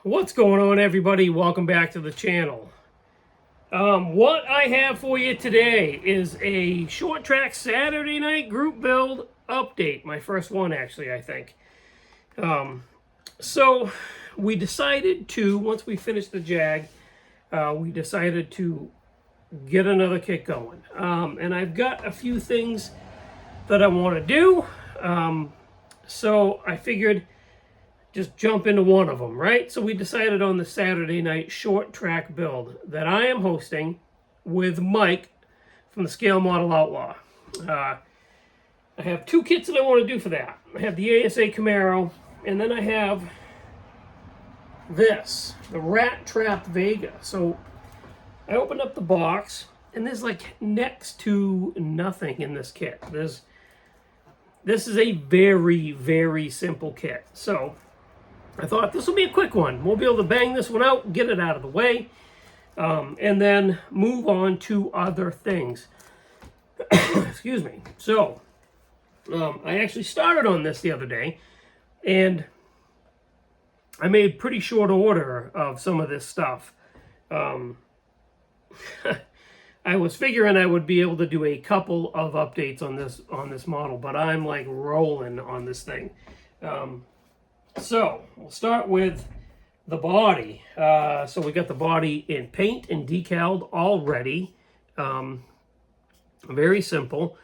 What's going on, everybody? Welcome back to the channel. What I have for you today is a short track Saturday night group build update. My first one, actually, I think. So we decided to, once we finished the Jag, we decided to get another kit going. And I've got a few things that I want to do. So I figured just jump into one of them, right? So we decided on the Saturday night short track build that I am hosting with Mike from the Scale Model Outlaw. I have two kits that I want to do for that. I have the ASA Camaro, and then I have this, the Rat Trap Vega. So I opened up the box, and there's like next to nothing in this kit. This is a very, very simple kit. So I thought this will be a quick one. We'll be able to bang this one out, get it out of the way, and then move on to other things. Excuse me. So, I actually started on this the other day, and I made pretty short order of some of this stuff. I was figuring I would be able to do a couple of updates on this model, but I'm like rolling on this thing. So we'll start with the body. So we got the body in paint and decaled already. Very simple.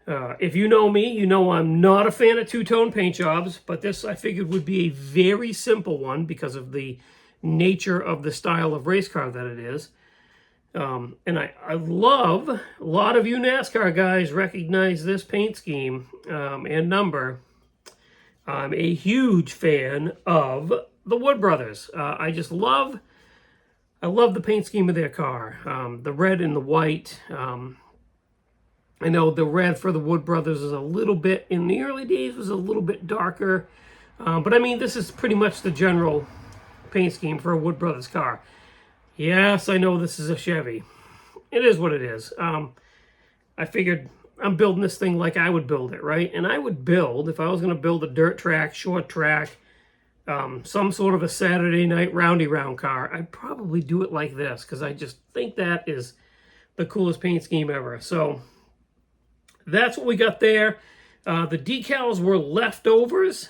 If you know me, you know I'm not a fan of two-tone paint jobs, but this I figured would be a very simple one because of the nature of the style of race car that it is. And I love, a lot of you NASCAR guys recognize this paint scheme and number. I'm a huge fan of the Wood Brothers. I love the paint scheme of their car. The red and the white. I know the red for the Wood Brothers is a little bit, in the early days, was a little bit darker. But I mean, this is pretty much the general paint scheme for a Wood Brothers car. Yes, I know this is a Chevy. It is what it is. I figured I'm building this thing like I would build it, right? And I would build, if I was going to build a dirt track, short track, some sort of a Saturday night roundy round car, I'd probably do it like this because I just think that is the coolest paint scheme ever. So that's what we got there. The decals were leftovers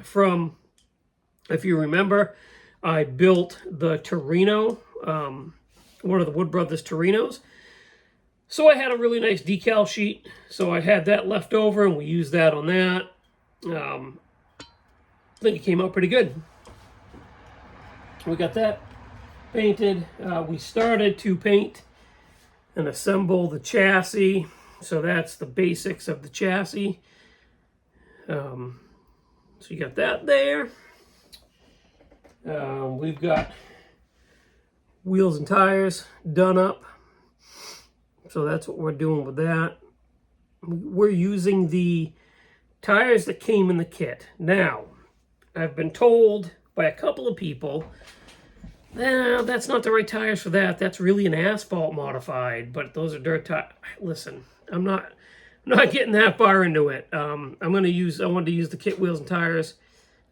from, if you remember, I built the Torino, one of the Wood Brothers Torinos. So I had a really nice decal sheet, so I had that left over, and we used that on that. I think it came out pretty good. We got that painted. We started to paint and assemble the chassis, so that's the basics of the chassis. So you got that there. We've got wheels and tires done up. So that's what we're doing with that. We're using the tires that came in the kit. Now, I've been told by a couple of people, that's not the right tires for that. That's really an asphalt modified, but those are dirt tires. Listen, I'm not getting that far into it. I wanted to use the kit wheels and tires.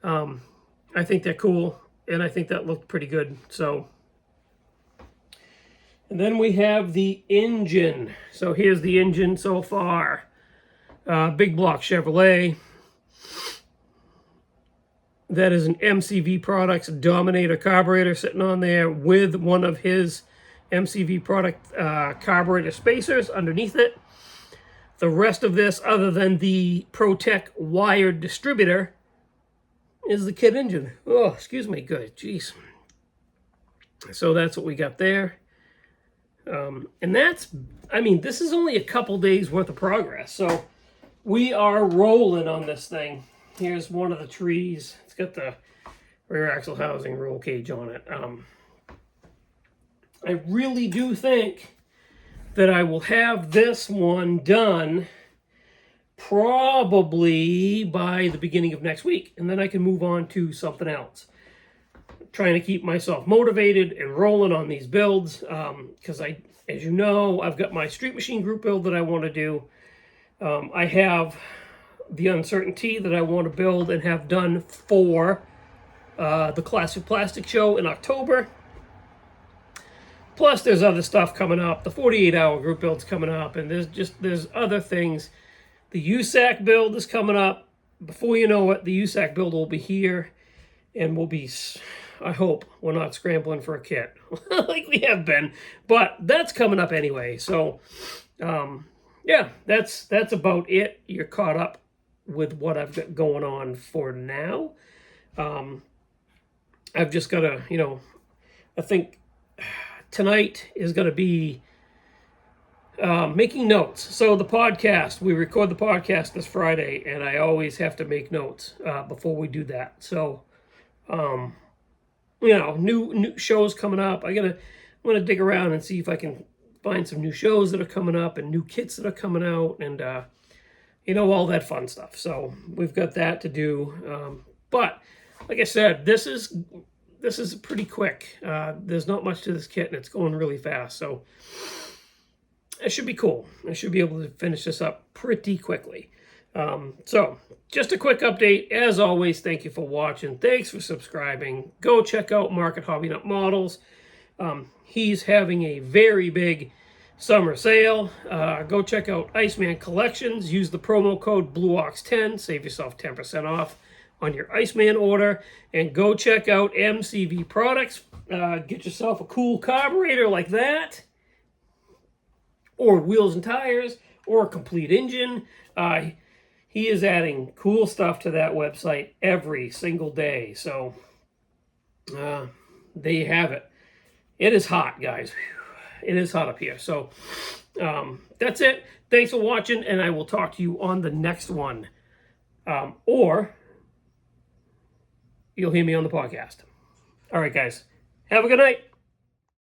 I think they're cool, and I think that looked pretty good. So. And then we have the engine. So here's the engine so far. Big block Chevrolet. That is an MCV Products Dominator carburetor sitting on there with one of his MCV product carburetor spacers underneath it. The rest of this, other than the ProTech wired distributor, is the kit engine. Oh, excuse me, good, jeez. So that's what we got there. And that's, I mean, this is only a couple days worth of progress. So we are rolling on this thing. Here's one of the trees. It's got the rear axle housing roll cage on it. I really do think that I will have this one done probably by the beginning of next week. And then I can move on to something else. Trying to keep myself motivated and rolling on these builds because as you know, I've got my Street Machine group build that I want to do. I have the Uncertainty that I want to build and have done for the Classic Plastic Show in October. Plus, there's other stuff coming up. The 48-hour group build's coming up, and there's other things. The USAC build is coming up. Before you know it, the USAC build will be here, and we'll be, I hope, we're not scrambling for a kit like we have been. But that's coming up anyway. So, yeah, that's about it. You're caught up with what I've got going on for now. I've just got to, I think tonight is going to be making notes. So the podcast, we record the podcast this Friday, and I always have to make notes before we do that. So, new shows coming up. I'm gonna dig around and see if I can find some new shows that are coming up and new kits that are coming out, and all that fun stuff. So we've got that to do. But like I said, this is pretty quick. There's not much to this kit, and it's going really fast. So it should be cool. I should be able to finish this up pretty quickly. So just a quick update. As always, thank you for watching. Thanks for subscribing. Go check out Mark at Hobby Nut Models. He's having a very big summer sale. Go check out Iceman Collections. Use the promo code blueox10. Save yourself 10% off on your Iceman order. And go check out MCV Products. Get yourself a cool carburetor like that, or wheels and tires, or a complete engine. He is adding cool stuff to that website every single day. So there you have it. It is hot, guys. It is hot up here. So that's it. Thanks for watching, and I will talk to you on the next one. Or you'll hear me on the podcast. All right, guys. Have a good night.